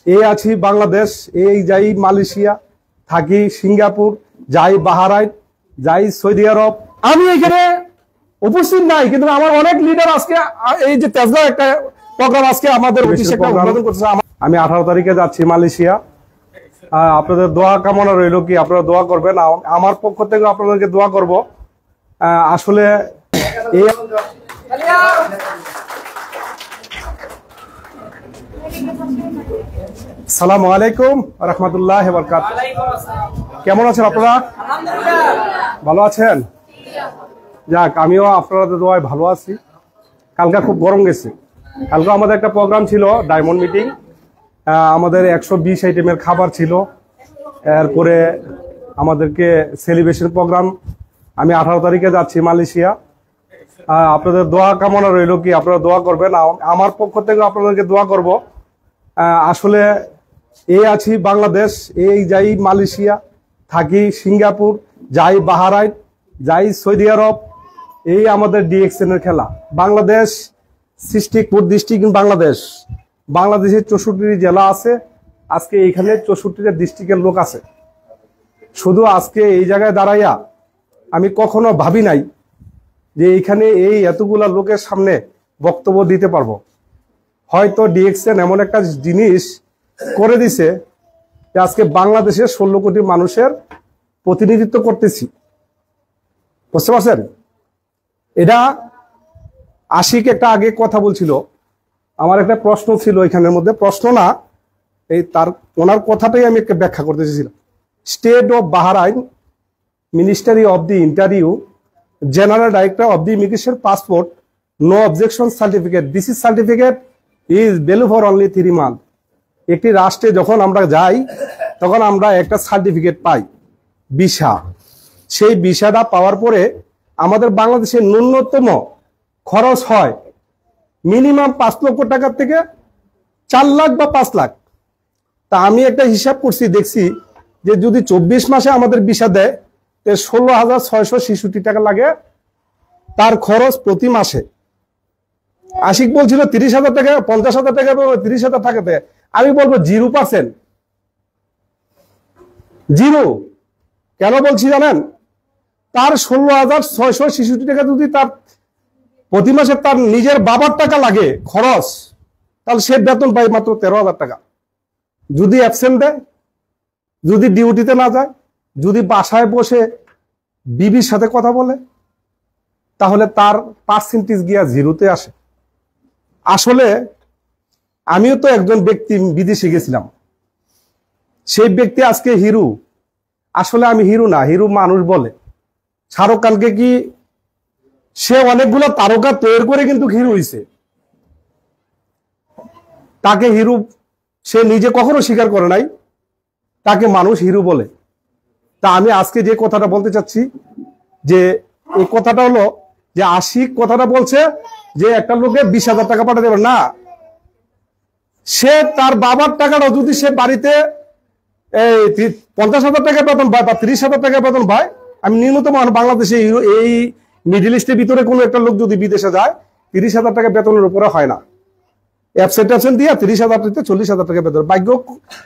এই আছি বাংলাদেশ, এই যাই মালয়েশিয়া, থাকি সিঙ্গাপুর, যাই বাহারাইন, যাই সৌদি আরব। আমি এখানে উপস্থিত নাই, কিন্তু আমার অনেক লিডার আজকে এই যে তেজগাঁও একটা প্রোগ্রাম আজকে আমাদের উদ্বোধন করছে। আমি 18 তারিখে যাচ্ছি মালয়েশিয়া। আপনাদের দোয়া কামনা রইল, কি আপনারা দোয়া করবেন, আমার পক্ষ থেকে আপনাদেরকে দোয়া করব। আসলে এই আসসালামু আলাইকুম রাহমাতুল্লাহি ওয়া বারাকাতুহু। কেমন আছেন আপনারা? ভালো আছেন? যাক, আমিও আপনাদের দোয়ায় ভালো আছি। কালকে খুব গরম গেছে। কালকে আমাদের একটা প্রোগ্রাম ছিল, ডায়মন্ড মিটিং। আমাদের 120 আইটেমের খাবার ছিল। এরপরে আমাদেরকে সেলিব্রেশন প্রোগ্রাম। আমি 18 তারিখে যাচ্ছি মালয়েশিয়া। আপনাদের দোয়া কামনা রইল, কি আপনারা দোয়া করবেন, আমার পক্ষ থেকে আপনাদেরকে দোয়া করব। আসলে এই আছি বাংলাদেশ, এই যাই মালয়েশিয়া, থাকি সিঙ্গাপুর, যাই বাহারাইন, যাই সৌদি আরব। এই আমাদের ডিএক্সএন এর খেলা। বাংলাদেশ ডিস্ট্রিক্ট বাংলাদেশের 64 জেলা আছে। আজকে এইখানে 64টা ডিস্ট্রিক্টের লোক আছে। শুধু আজকে এই জায়গায় দাঁড়াইয়া আমি কখনো ভাবি নাই যে এইখানে এই এতগুলা লোকের সামনে বক্তব্য দিতে পারবো। হয়তো ডিএক্সএন এমন একটা জিনিস করে দিছে যে আজকে বাংলাদেশের 16 কোটি মানুষের প্রতিনিধিত্ব করতেছি। বুঝতে পারছেন? এটা আশিক একটা আগে কথা বলছিল, আমার একটা প্রশ্ন ছিল এখানের মধ্যে, প্রশ্ন না, এই ওনার কথাটাই আমি একটা ব্যাখ্যা করতে চেয়েছিলাম। State of Bahrain, ministry of the interior, general director of the immigration passport, no objection certificate, this is certificate is value for only 3 month. একটি রাষ্ট্রে যখন আমরা যাই তখন আমরা একটা সার্টিফিকেট পাই, ভিসা। সেই ভিসাটা পাওয়ার পরে আমাদের বাংলাদেশে ন্যূনতম খরচ হয় মিনিমাম 5 লক্ষ টাকার থেকে 4 লাখ বা 5 লাখ। তা আমি একটা হিসাব করছি, দেখছি যে যদি 24 মাসে আমাদের ভিসা দেয়, 16,666 টাকা লাগে তার খরচ প্রতি মাসে। আশিক বলছিল 30,000 টাকা, 50,000 টাকা, 30,000 টাকাতে। আমি বলবো 0%। জিরো। কেন বলছি জানেন? তার 16,666 টাকা যদি তার প্রতি মাসে তার নিজের বাবার টাকা লাগে খরচ, তাহলে সে বেতন পায় মাত্র 13,000 টাকা। যদি অ্যাবসেন্ট দেয়, যদি ডিউটিতে না যায়, যদি বাসায় বসে বিবির সাথে কথা বলে, তাহলে তার পার্সেন্টেজ গিয়া 0-তে আসে। আসলে আমিও তো একজন ব্যক্তি বিদেশে গেছিলাম, সেই ব্যক্তি আজকে হিরো। আসলে আমি হিরো না, হিরো মানুষ বলে। শাহরুখ খানকে কি সে অনেকগুলো তারকা তৈরি করে কিন্তু হিরো হইছে, তাকে হিরো সে নিজে কখনো স্বীকার করে নাই, তাকে মানুষ হিরো বলে। তা আমি আজকে যে কথাটা বলতে চাচ্ছি, যে এই কথাটা হলো যে আশিক কথাটা বলছে যে একটা লোকে 20,000 টাকা পাঠাতে পারে না, সে তার বাবার টাকাটা যদি সে বাড়িতে 50,000 টাকা বেতন পায় বা 30,000 টাকা বেতন পায়, আমি ন্যূনতম বাংলাদেশে এই মিডিল ইস্টের ভিতরে কোনো একটা লোক যদি বিদেশে যায় 30,000 টাকা বেতনের উপরে হয় না। অ্যাবসেন্ট দিয়ে 30,000 থেকে 40,000 টাকা বেতন, ভাগ্য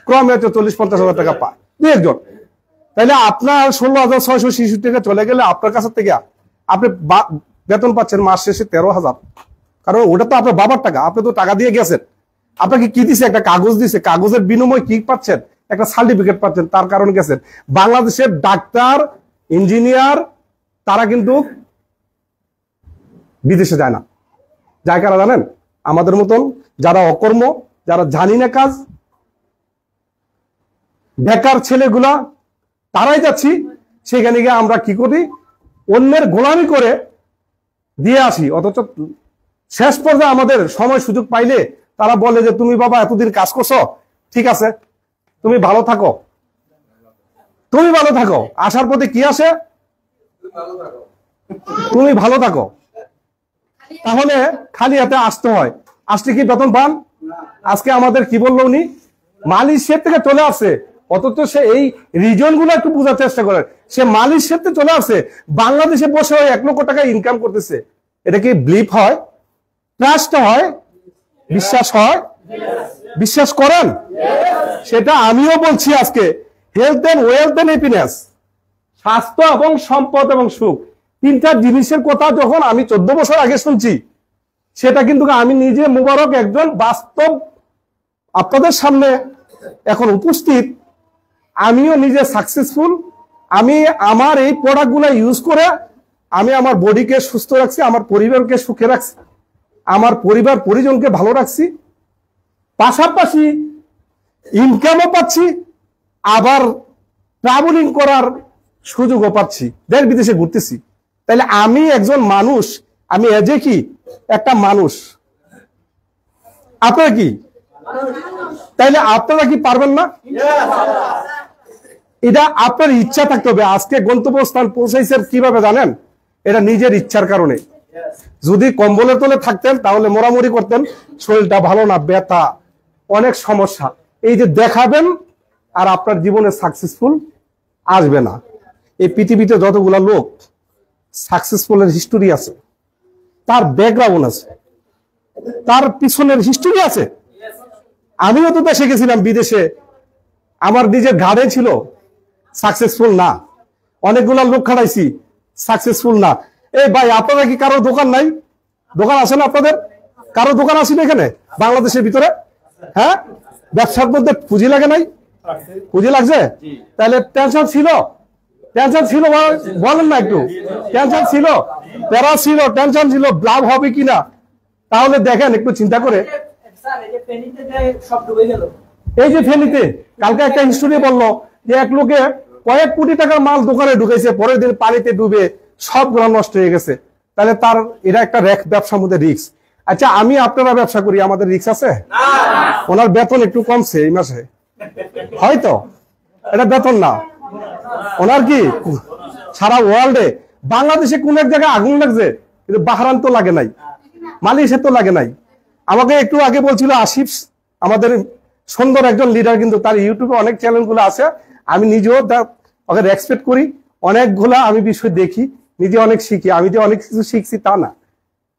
ক্রমে 40-50,000 টাকা পায় দু একজন। তাইলে আপনার 16,666 টাকা চলে গেলে আপনার কাছে থেকে আপনি বেতন পাচ্ছেন মাস শেষে 13,000। কারণ ওটা তো আপনার বাবার টাকা, আপনি তো টাকা দিয়ে গেছেন। আপনাকে কি দিছে? একটা কাগজ দিছে, কাগজের বিনিময়ে কি পাচ্ছেন? একটা সার্টিফিকেট পাচ্ছেন, তার কারণে গেছেন। বাংলাদেশের ডাক্তার, ইঞ্জিনিয়ার তারা কিন্তু বিদেশে যায় না। যায় কারা জানেন? আমাদের মতন যারা অকর্ম, যারা জানি না কাজ, বেকার ছেলেগুলা, তারাই যাচ্ছি। সেখানে গিয়ে আমরা কি করি? অন্যের গোলামি করে দিয়ে আসি। অথচ শেষ পর্যায়ে আমাদের সময় সুযোগ পাইলে তারা বলে যে তুমি বাবা এতদিন কাজ করছো, ঠিক আছে, তুমি ভালো থাকো, তুমি ভালো থাকো। আসার পথে কি আসে? তুমি ভালো থাকো। তাহলে খালি হাতে আসতে হয়, আসলে কি বেতন পান? আজকে আমাদের কি বললো উনি, মালয়েশিয়া থেকে চলে আসে, অথচ সে এই রিজন গুলো একটু বোঝার চেষ্টা করেন। সে মালয়েশিয়া থেকে চলে আসে, বাংলাদেশে বসে 1 লক্ষ টাকা ইনকাম করতেছে। এটা কি ব্লিপ হয়? ট্রাস্ট হয়? বিশ্বাস হয়? বিশ্বাস করেন? সেটা আমিও বলছি আজকে। Health and wealth and happiness, স্বাস্থ্য এবং সম্পদ এবং সুখ, তিনটা জিনিসের কথা যখন আমি 14 বছর আগে শুনছি, সেটা কিন্তু আমি নিজে মুবারক একজন বাস্তব আপনাদের সামনে এখন উপস্থিত। আমিও নিজে সাকসেসফুল। আমি আমার এই প্রোডাক্টগুলো ইউজ করে আমি আমার বডিকে সুস্থ রাখছি, আমার পরিবারকে সুখে রাখছি, আমার পরিবার পরিজনকে ভালো রাখছি, পাশাপাশি ইনকামও পাচ্ছি, আবার ট্রাভেলিং করার সুযোগও পাচ্ছি, দেশ বিদেশে ঘুরতেছি। তাহলে আমি একজন মানুষ, আমি এজে কি একটা মানুষ। আপনারা কি? তাইলে আপনারা কি পারবেন না? এটা আপনার ইচ্ছা থাকতে হবে। আজকে গন্তব্যস্থান পৌঁছাইছেন কিভাবে জানেন? এটা নিজের ইচ্ছার কারণে। যদি কম্বলের তলে থাকতেন তাহলে মোড়ামুড়ি করতেন, শরীরটা ভালো না, ব্যথা, অনেক সমস্যা। এই যে দেখাবেন আর আপনার জীবনে সাকসেসফুল আসবে না। এই পৃথিবীতে যতগুলা লোক সাকসেসফুলের হিস্টোরি আছে, তার ব্যাকগ্রাউন্ড আছে, তার পিছনের হিস্টোরি আছে। আমিও তো দেশে গেছিলাম, বিদেশে, আমার নিজের ঘাড়ে ছিল, সাকসেসফুল না। অনেকগুলা লোক খাটাইছি, সাকসেসফুল না। এই ভাই, আপনারা কি কারো দোকান নাই? দোকান আছে না আপনাদের? কারো দোকান আছে না এখানে বাংলাদেশের ভিতরে? হ্যাঁ, ব্যবসার মধ্যে পুঁজি লাগে নাই? পুঁজি লাগছে? তাহলে টেনশন ছিল? টেনশন ছিল বলেন না একটু। টেনশন ছিল, প্যারা ছিল, টেনশন ছিল, লাভ হবে কিনা। তাহলে দেখেন একটু চিন্তা করে। এই যে ফেনীতে কালকে একটা হিস্টোরি বললো যে এক লোকে কয়েক কোটি টাকার মাল দোকানে ঢুকেছে, পরের দিন পানিতে ডুবে সবগুলো নষ্ট হয়ে গেছে। তাহলে তার এটা একটা ব্যবসার মধ্যে রিস্ক। আচ্ছা, আমি আপনারা ব্যবসা করি, আমাদের রিস্ক আছে? ওনার বেতন একটু কমছে এই মাসে, হয়তো এটা বেতন না ওনার, কি সারা ওয়ার্ল্ডে, বাংলাদেশে কোন এক জায়গায় আগুন লাগছে, কিন্তু বাহরান তো লাগে নাই, মালয়েশিয়া তো লাগে নাই। আমাকে একটু আগে বলছিল আসিফ, আমাদের সুন্দর একজন লিডার, কিন্তু তার ইউটিউবে অনেক চ্যানেলগুলো আছে, আমি নিজেও ওকে রেসপেক্ট করি, অনেকগুলা আমি বিষয় দেখি, নিজে অনেক শিখি। আমি যে অনেক কিছু শিখছি তা না,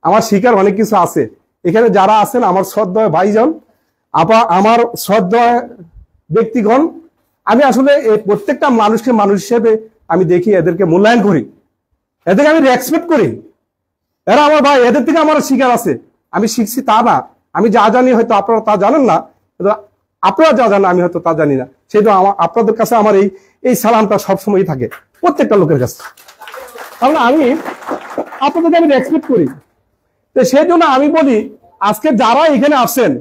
আমার শিখার অনেক কিছু আছে। এখানে যারা আছেন আমার শ্রদ্ধেয় ভাইজন, আমার শ্রদ্ধেয় ব্যক্তিগণ, আমি আসলে এই প্রত্যেকটা মানুষকে মানুষ হিসেবে আমি দেখি, এদেরকে মূল্যায়ন করি, এদেরকে আমি রেসপেক্ট করি। এরা আমার ভাই, এদের থেকে আমার শিখার আছে। আমি শিখছি তা না, আমি যা জানি হয়তো আপনারা তা জানেন না, কিন্তু আপনারা যা জানেন আমি হয়তো তা জানি না। সেই জন্য আপনাদের কাছে আমার এই সালামটা সবসময়ই থাকে, প্রত্যেকটা লোকের কাছে। তাহলে আমি আপনাদেরকে আমি রেসপেক্ট করি। তো সেই জন্য আমি বলি, আজকে যারা এখানে আসছেন,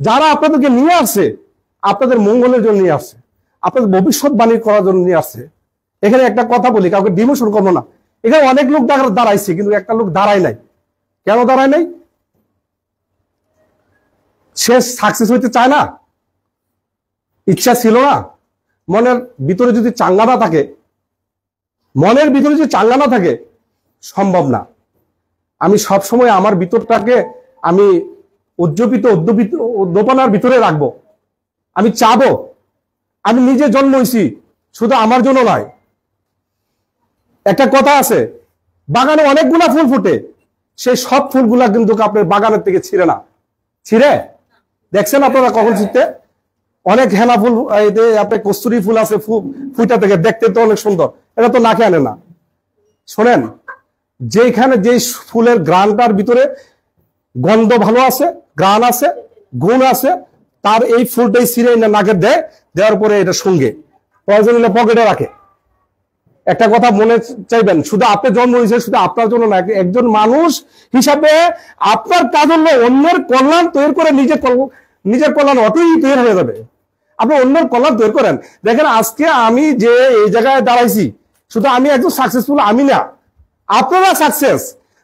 যারা আপনাদেরকে নিয়ে আসছে, আপনাদের মঙ্গলের জন্য নিয়ে আসছে, আপনাদের ভবিষ্যৎবাণী করার জন্য নিয়ে আসছে। এখানে একটা কথা বলি, কাউকে ডিমোশন করবো না, এখানে অনেক লোক দাঁড়াইছে, কিন্তু একটা লোক দাঁড়ায় নাই। কেন দাঁড়ায় নাই? সে সাকসেস হইতে চায় না, ইচ্ছা ছিল না। মনের ভিতরে যদি চাঙ্গা না থাকে, মনের ভিতরে যদি চাঙ্গা না থাকে, সম্ভব না। আমি সবসময় আমার ভিতরটাকে আমি উদ্দীপনার ভিতরে রাখবো। আমি চাবো, আমি নিজে জন্ম হয়েছি, শুধু আমার জন্য নয়। একটা কথা আছে, বাগানে অনেকগুলা ফুল ফুটে, সেই সব ফুলগুলা কিন্তু আপনার বাগানের থেকে ছিঁড়ে না। ছিঁড়ে দেখছেন আপনারা কখন ছিঁড়তে? অনেক হেনা ফুল, আপনার কস্তুরি ফুল আছে, ফুলটা থেকে দেখতে তো অনেক সুন্দর, এটা তো নাকে আনে না। শোনেন, যেখানে যে ফুলের গ্রানটার ভিতরে গন্ধ ভালো আছে, গ্রান আছে, গুণ আছে, তার এই ফুলটাই ছিঁড়ে নাকে দেওয়ার পরে এটা সঙ্গে প্রয়োজন হলে পকেটে রাখে। একটা কথা মনে চাইবেন, শুধু আপনি জন্ম হয়েছে শুধু আপনার জন্য না, একজন মানুষ হিসাবে আপনার কাজ হলো অন্যের কল্যাণ তৈরি করে নিজের কল্যাণ অতই তৈরি হয়ে যাবে। আপনি অন্যের কল্যাণ তৈরি করেন। দেখেন, আজকে আমি যে এই জায়গায় দাঁড়াইছি, শুধু আমি একজন সাকসেসফুল আমি না, আপনারা সাকসেস,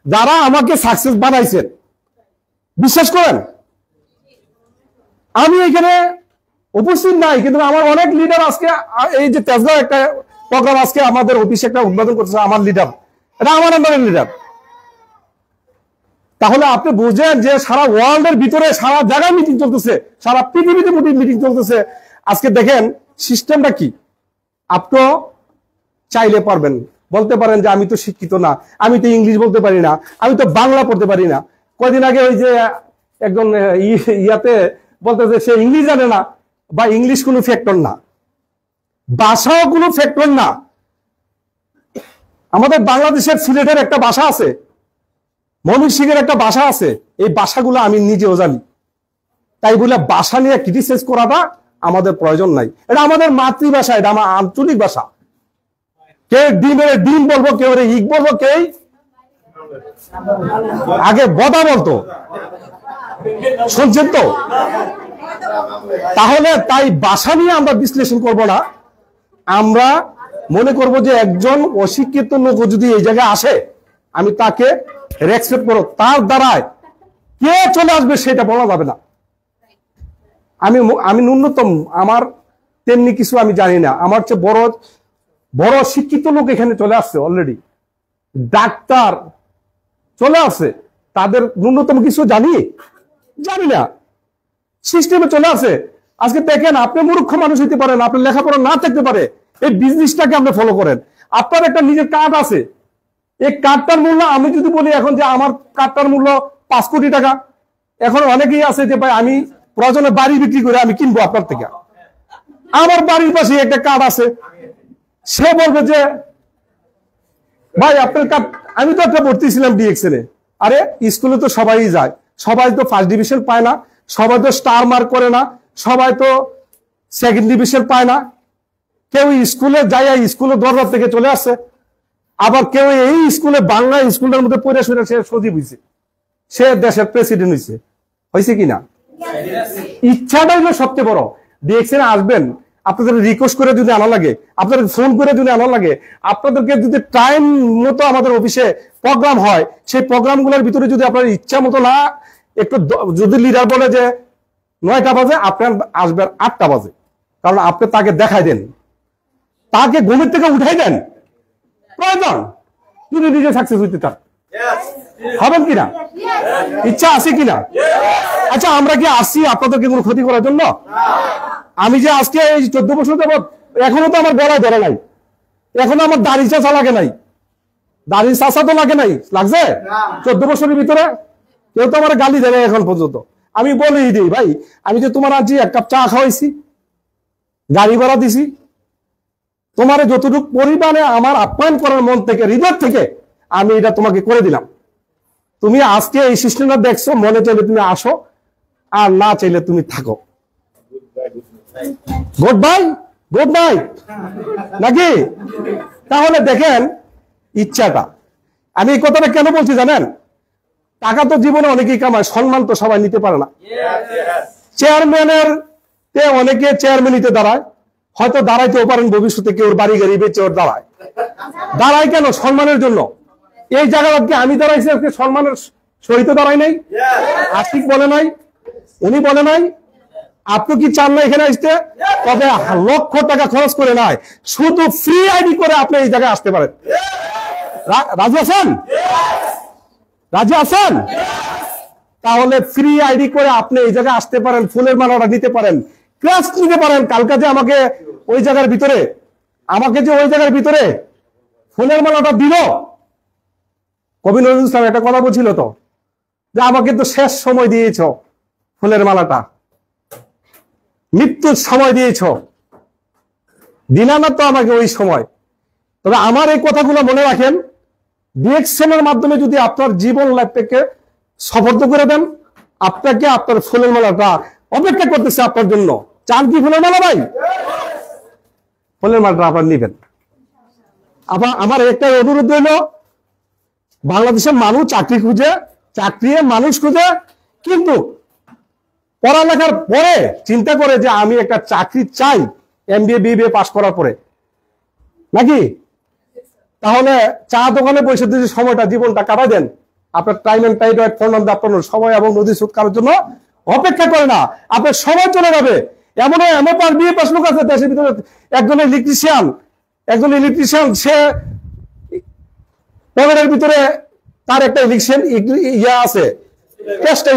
যারা আমাকে সাকসেস বানাইছেন, বিশ্বাস করেন। আমি এখানে উপস্থিত নাই, কিন্তু আমার অনেক লিডার আজকে, এই যে তেজগাঁও একটা প্রোগ্রাম আজকে আমাদের অফিসে একটা উদ্বোধন করতেছে, আমার লিডার, এটা আমার আন্ডারের লিডার। তাহলে আপনি বুঝেন যে সারা ওয়ার্ল্ডের ভিতরে সারা জায়গায় মিটিং চলতেছে, সারা পৃথিবীতে মিটিং চলতেছে। আজকে দেখেন সিস্টেমটা কি। আপনি চাইলে পারবেন, বলতে পারেন যে আমি তো শিক্ষিত না, আমি তো ইংলিশ বলতে পারি না, আমি তো বাংলা পড়তে পারি না। কয়দিন আগে ওই যে একজন ইয়াতে বলতেছে সে ইংলিশ জানে না, বা ইংলিশ কোনো ফ্যাক্টর না, ভাষাও কোনো ফ্যাক্টর না। আমাদের বাংলাদেশের সিলেটের একটা ভাষা আছে, ময়মনসিংহের একটা ভাষা আছে, এই ভাষাগুলো আমি নিজেও জানি। তাই বলে ভাষা নিয়ে ক্রিটিসাইজ করাটা আমাদের প্রয়োজন নাই। এটা আমাদের মাতৃভাষা, এটা আমার আঞ্চলিক ভাষা। কেউ ডিম বলবো, কেউ ইক বলবো, কেউ আগে বদা বলতো, শুনছেন তো? তাহলে তাই ভাষা নিয়ে আমরা বিশ্লেষণ করব না। আমরা মনে করব যে একজন অশিক্ষিত লোক যদি এই জায়গায় আসে, আমি তাকে রেসপেক্ট করব। তার দ্বারায় কে চলে আসবে সেটা বলা যাবে না। আমি ন্যূনতম আমার তেমনি কিছু আমি জানি না। আমার চেয়ে বড় শিক্ষিত লোক এখানে চলে আসছে অলরেডি, ডাক্তার চলে আসছে, তাদের ন্যূনতম কিছু জানি না, সিস্টেমে চলে আসে। আজকে দেখেন, আপনি মূর্খ মানুষ হইতে পারেন, আপনার লেখাপড়া না থাকতে পারে, এই বিজনেসটাকে আপনি ফলো করেন, আপনার একটা নিজের কার্ড আছে, এই কার্ডটার মূল্য আমি যদি বলি এখন যে আমার কার্ডটার মূল্য 5 কোটি টাকা, এখন অনেকেই আছে যে ভাই আমি প্রয়োজনে বাড়ি বিক্রি করে আমি কিনবো আপনার থেকে। আমার বাড়ির পাশে একটা কার্ড আছে, সে বলবে যে ভাই আপনার কার্ড, আমি তো একটা ভর্তি ছিলাম ডিএক্সএল এ। আরে স্কুলে তো সবাই যায়, সবাই তো ফার্স্ট ডিভিশন পায় না, সবাই তো স্টার মার্ক করে না, সবাই তো সেকেন্ড ডিভিশন পায় না। কেউ স্কুলে যায়, স্কুলের দরজা থেকে চলে আসছে, আবার কেউ এই স্কুলে বাংলা স্কুলের মধ্যে পড়ে শুনে সে সচিব হয়েছে, সে দেশের প্রেসিডেন্ট হয়েছে কিনা? ইচ্ছাটাই হলো সবচেয়ে বড়। ডিএক্সএল আসবেন, আপনাদের রিকোয়েস্ট করে যদি আনা লাগে, আপনাদের ফোন করে যদি আনা লাগে, আপনাদেরকে যদি টাইম মতো আমাদের অফিসে প্রোগ্রাম হয়, সেই প্রোগ্রামগুলোর ভিতরে যদি আপনার ইচ্ছা মতো না, একটু যদি লিডার বলে যে 9টা বাজে, আপনার আসবেন 8টা বাজে, কারণ আপনি তাকে দেখাই দেন, তাকে ঘুমের থেকে উঠাই দেন, প্রয়োজন যদি নিজে সাকসেস হইতে চান। হবেন কিনা? ইচ্ছা আছে কিনা? আচ্ছা, আমরা কি আসছি আপনাদেরকে কোনো ক্ষতি করার জন্য? আমি যে আজকে এই 14 বছর যাবত, এখনো তো আমার গলায় ধরে নাই, এখনো আমার দাড়ি চাষা লাগে নাই, দাড়ি চাষা তো লাগে নাই, লাগছে 14 বছরের ভিতরে? কেউ তো আমার গালি দেয় এখন পর্যন্ত। আমি বলি দিই, ভাই আমি যে তোমার আজ 1 কাপ চা খাওয়াইছি, গাড়ি ভাড়া দিছি, তোমার যতটুকু পরিমাণে আমার আপ্যায়ন করার মন থেকে, হৃদয় থেকে আমি এটা তোমাকে করে দিলাম। তুমি আজকে এই সিস্টেমটা দেখছো, মনে চাইলে তুমি আসো, আর না চাইলে তুমি থাকো। গুড বাই, গুড নাইট, নাকি? তাহলে দেখেন ইচ্ছাটা। আমি এই কথাটা কেন বলছি জানেন? টাকা তো জীবনে অনেকেই কামায়, সম্মান তো সবাই নিতে পারে না। চেয়ারম্যানের অনেকে চেয়ারম্যানিতে দাঁড়ায়, হয়তো দাঁড়াইতেও পারেন ভবিষ্যতে, কেউ বাড়ি গাড়ি বেঁচে ওর দাঁড়ায় কেন? সম্মানের জন্য। এই জায়গাটা আমি দাঁড়াইছি আজকে সম্মানের সহিত দাঁড়াই নাই, আশিক বলে নাই, উনি বলে নাই। আপনি কি চান না এখানে আসতে? তবে লক্ষ টাকা খরচ করে নাই, শুধু ফ্রি আইডি করে আপনি এই জায়গায় আসতে পারেন। রাজি আছেন? রাজি আছেন? তাহলে ফ্রি আইডি করে আপনি এই জায়গায় আসতে পারেন, ফুলের মালাটা নিতে পারেন, ক্রাশ নিতে পারেন। কালকে যে আমাকে ওই জায়গার ভিতরে ফুলের মালাটা দিল, কবি নজরুল ইসলাম একটা কথা বলছিল তো, যে আমাকে তো শেষ সময় দিয়েছ, ফুলের মালাটা মৃত্যুর সময় দিয়েছ, দিলা না তো আমাকে ওই সময়। তবে আমার এই কথাগুলো মনে রাখেন, ডিএক্সএল-এর মাধ্যমে যদি আপনার জীবন লাইফটাকে সফল করে দেন, আপনাকে আপনার ফুলের মালাটা অপেক্ষা করতেছে আপনার জন্য। চান কি ফুলের মালা? ভাই ফুলের মালাটা আপনার নিবেন। আবার আমার একটা অনুরোধ রইল, বাংলাদেশের মানুষ চাকরি খুঁজে, মানুষ খুঁজে, কিন্তু পড়ালেখার পরে চিন্তা করে যে আমি একটা চাকরি চাই এমবিএ বিবিএ পাস করার পরে, নাকি? তাহলে চা দোকানে বসে যদি সময়টা জীবনটা কাটাই দেন, আপনার টাইম এন্ড টাইড আপনার সময় এবং নদী সুদ করার জন্য অপেক্ষা করে না, আপনার সময় চলে যাবে। এমন বিএ পাস লোক আছে দেশের ভিতরে, একজন ইলেকট্রিশিয়ান, সে পকেটের ভিতরে তার একটা ইলেকশন আছে,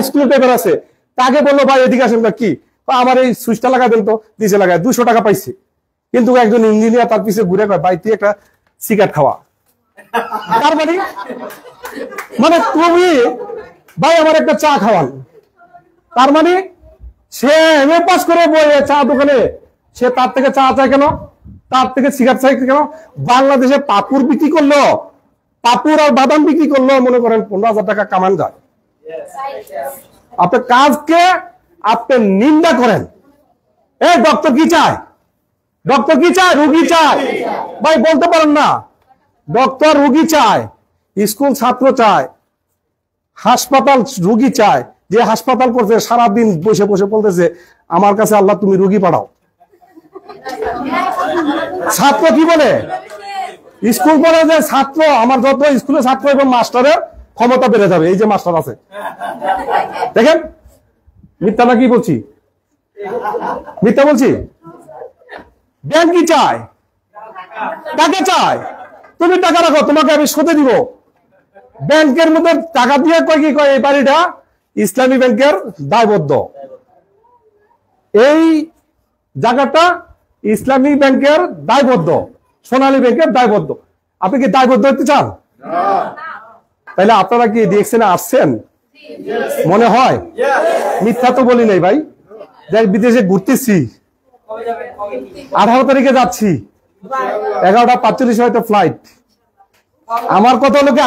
স্কুল পেপার আছে, তাকে বললো ভাই এদিকে আসেন, কি আমার এই সুইচটা লাগা দেন তো, নিচে লাগায় 200 টাকা পাইছি। কিন্তু একজন ইঞ্জিনিয়ার তার পিছিয়ে ঘুরে কয় ভাই তুই একটা সিগারেট খাওয়া। তার মানে তুমি ভাই আমার একটা চা খাওয়ান, তার মানে সে এমএ পাস করে বইয়ে চা দোকানে, সে তার থেকে চা চায় কেন, তার থেকে সিগারেট চাই কেন? বাংলাদেশে পাপুর বিক্রি করলো, পাপুর আর বাদাম বিক্রি করলো মনে করেন 15,000 টাকা কামান যায়। আপনার কাজকে আপনি নিন্দা করেন। এই ডক্টর কি চায়? ডক্টর কি চায়? রুগী চায়। ভাই বলতে পারেন না, ডক্টর রুগী চায়, স্কুল ছাত্র চায়, হাসপাতাল রুগী চায়। যে হাসপাতাল করছে সারাদিন বসে বসে বলতেছে আমার কাছে আল্লাহ তুমি রুগী পাঠাও। ছাত্র কি বলে? স্কুল বলে যে ছাত্র, আমার যত স্কুলে ছাত্র এবং মাস্টারের ক্ষমতা বেড়ে যাবে, এই যে মাস্টার আছে দেখেন। মিথ্যা নাকি বলছি? মিথ্যা বলছি? ব্যাংক কি চায়? টাকা চায়। তুমি টাকা রাখো, তোমাকে আমি সুদে দিব। ব্যাংকের মধ্যে টাকা দিয়ে কয় কি কয়, এই বাড়িটা ইসলামী ব্যাংকের দায়বদ্ধ, এই জায়গাটা ইসলামী ব্যাংকের দায়বদ্ধ, সোনালী ব্যাংকের দায়বদ্ধ। আপনি কি দায়বদ্ধ হতে চান? তাহলে আপনারা কি ডিএক্সনে আসছেন মনে হয়? মিথ্যা তো বলি নাই ভাই। যাই বিদেশে ঘুরতেছি, 18 তারিখে যাচ্ছি, 11:45 হয়তো ফ্লাইট। আমার কথা হলো কি,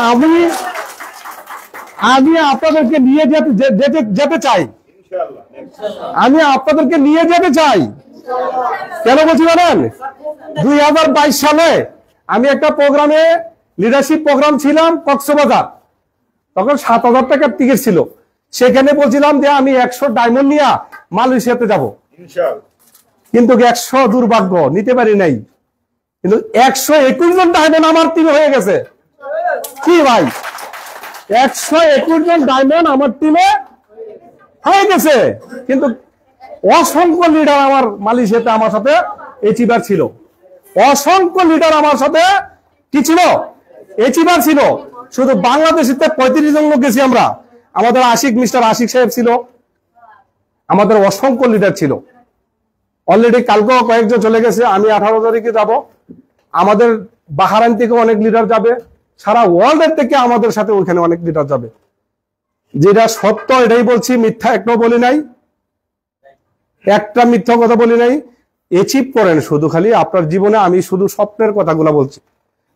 আমি আপনাদেরকে নিয়ে যেতে চাই, আমি আপনাদেরকে নিয়ে যেতে চাই। কেন বলছি জানেন? 2022 সালে আমি একটা প্রোগ্রামে, লিডারশিপ প্রোগ্রাম ছিলাম কক্সবাজার, তখন 7,000 টাকার টিকিট ছিল। সেখানে বলছিলাম যে আমি 100 ডায়মন্ড নিয়ে মালয়েশিয়াতে যাব, কিন্তু 100 দুর্ভাগ্য নিতে পারি নাই। কিন্তু 121 জন ডায়মন্ড আমার টিমে হয়ে গেছে। কি ভাই, 121 জন ডায়মন্ড আমার টিমে হয়ে গেছে। কিন্তু অসংখ্য লিডার আমার মালয়েশিয়াতে আমার সাথে এচিভার ছিল, অসংখ্য লিডার আমার সাথে কি ছিল, এচিভার ছিল। শুধু বাংলাদেশিতে 35 জন লোক গেছি আমরা। আমাদের মিস্টার আশিক সাহেব ছিল, আমাদের অসংখ্য লিডার ছিল। অলরেডি কালকেও কয়েকজন চলে গেছে। আমি 18 তারিখে যাব। আমাদের বাহারাইন থেকে অনেক লিডার যাবে, সারা ওয়ার্ল্ডের থেকে আমাদের সাথে ওইখানে অনেক লিডার যাবে। যেটা সত্য এটাই বলছি, মিথ্যা একটাও বলি নাই, একটা মিথ্যা কথা বলি নাই। অ্যাচিভ করেন শুধু, খালি আপনার জীবনে। আমি শুধু স্বপ্নের কথাগুলো বলছি,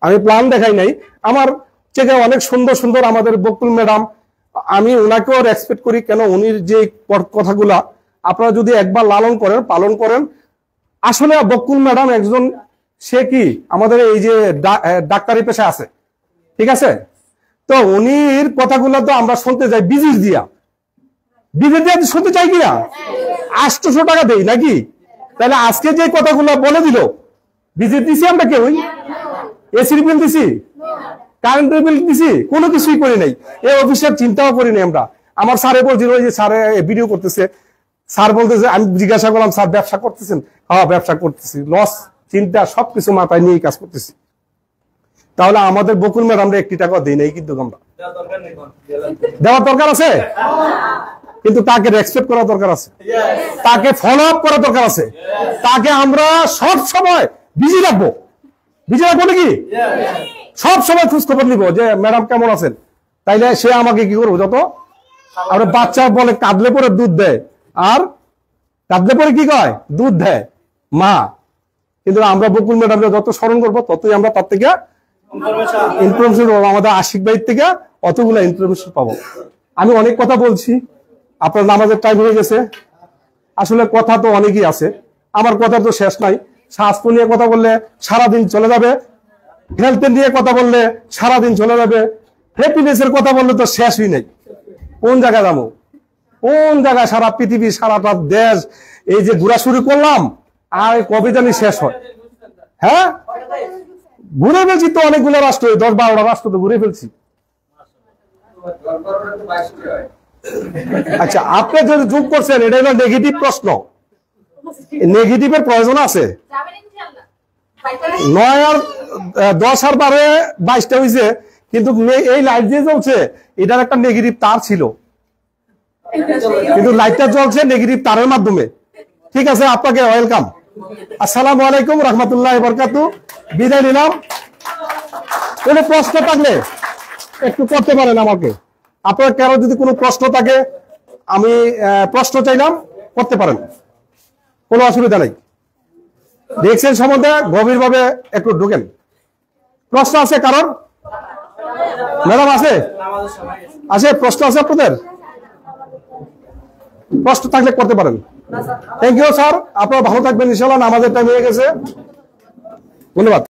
আমি প্ল্যান দেখাই নাই। আমার থেকে অনেক সুন্দর সুন্দর আমাদের বকুল ম্যাডাম, আমি ওনাকেও রেসপেক্ট করি। কেন, উনির যে কথাগুলা আপনারা যদি একবার লালন করেন, পালন করেন। আসলে বকুল ম্যাডাম একজন, সে কি আমাদের এই যে ডাক্তারি পেশা আছে, ঠিক আছে, তো উনির কথাগুলো তো আমরা শুনতে যাই বিজির দিয়া শুনতে চাই কিনা, 800 টাকা দেই নাকি? তাহলে আজকে যে কথাগুলো বলে দিল, বিজির দিছি আমরা কেউ? এসির বিল দিছি, কারেন্টের বিল দিছি, কোনো কিছুই করি নাই। এই অফিসের চিন্তাও করি নাই আমরা। আমার স্যারে বলছিল যে স্যারে ভিডিও করতেছে, স্যার বলতেছে, আমি জিজ্ঞাসা করলাম স্যার ব্যবসা করতেছেন? হ্যাঁ ব্যবসা করতেছি, লস চিন্তা সবকিছু মাথায় নিয়ে কাজ করতেছি। তাহলে আমাদের বকুল ম্যাডাম আমরা 1 টাকা দিই নাই, কিন্তু আমরা দেওয়ার দরকার আছে, কিন্তু তাকে রেসপেক্ট করা দরকার আছে, তাকে ফলো আপ করা দরকার আছে, তাকে আমরা সব সময় বিজি রাখবো। বিজি রাখবো নাকি? সব সময় খোঁজ খবর নিব যে ম্যাডাম কেমন আছেন। তাইলে সে আমাকে কি করবো, যত আমরা বাচ্চা বলে কাঁদলে পরে দুধ দেয়, আর কাঁদলে পরে কি কয়, দুধ দেয় মা। কিন্তু আমরা বকুল ম্যাডামকে যত স্মরণ করবো, ততই আমরা তার থেকে ইনফরমেশন পাবো, আমাদের আশিক ভাইয়ের থেকে অতগুলো ইনফরমেশন পাবো। আমি অনেক কথা বলছি, আপনার নামাজের টাইম হয়ে গেছে। আসলে কথা তো অনেকই আছে, আমার কথা তো শেষ নাই। স্বাস্থ্য নিয়ে কথা বললে সারাদিন চলে যাবে, হেলথ নিয়ে কথা বললে সারাদিন চলে যাবে, হ্যাপিনেসের কথা বললে তো শেষই নেই। কোন জায়গায় যাবো, কোন জায়গায়, সারা পৃথিবী, সারাটা দেশ, এই যে ঘোরা শুরু করলাম, আর কবে জানি শেষ হয়। হ্যাঁ, ঘুরে ফেলছি তো অনেকগুলো রাষ্ট্র, 10-12টা রাষ্ট্র তো ঘুরে ফেলছি। আচ্ছা, আপনি যদি যোগ করছেন, এটা হলো নেগেটিভ প্রশ্ন, নেগেটিভের প্রয়োজন আছে। 9 আর 10 আর 12 22টা হয়েছে, কিন্তু এই লাইট যে জ্বলছে এটার একটা নেগেটিভ তার ছিল, কিন্তু লাইটটা জ্বলছে নেগেটিভ তারের মাধ্যমে। ঠিক আছে, আপনাকে ওয়েলকাম। আসসালামু আলাইকুম রহমতুল্লাহ বরকাতু। বিদায় নিলাম। কোনো প্রশ্ন থাকলে একটু করতে পারেন আমাকে। আপনার কারো যদি কোনো প্রশ্ন থাকে, আমি প্রশ্ন চাইলাম, করতে পারেন, কোনো অসুবিধা নেই। দেখছেন সম্বন্ধে গভীরভাবে একটু ঢুকেন। প্রশ্ন আছে কারণ? ম্যাডাম আছে? আছে প্রশ্ন আছে আপনাদের? প্রশ্ন থাকলে করতে পারেন। থ্যাংক ইউ স্যার, আপনারা ভালো থাকবেন ইনশাআল্লাহ। নামাজের টাইম হয়ে গেছে, ধন্যবাদ।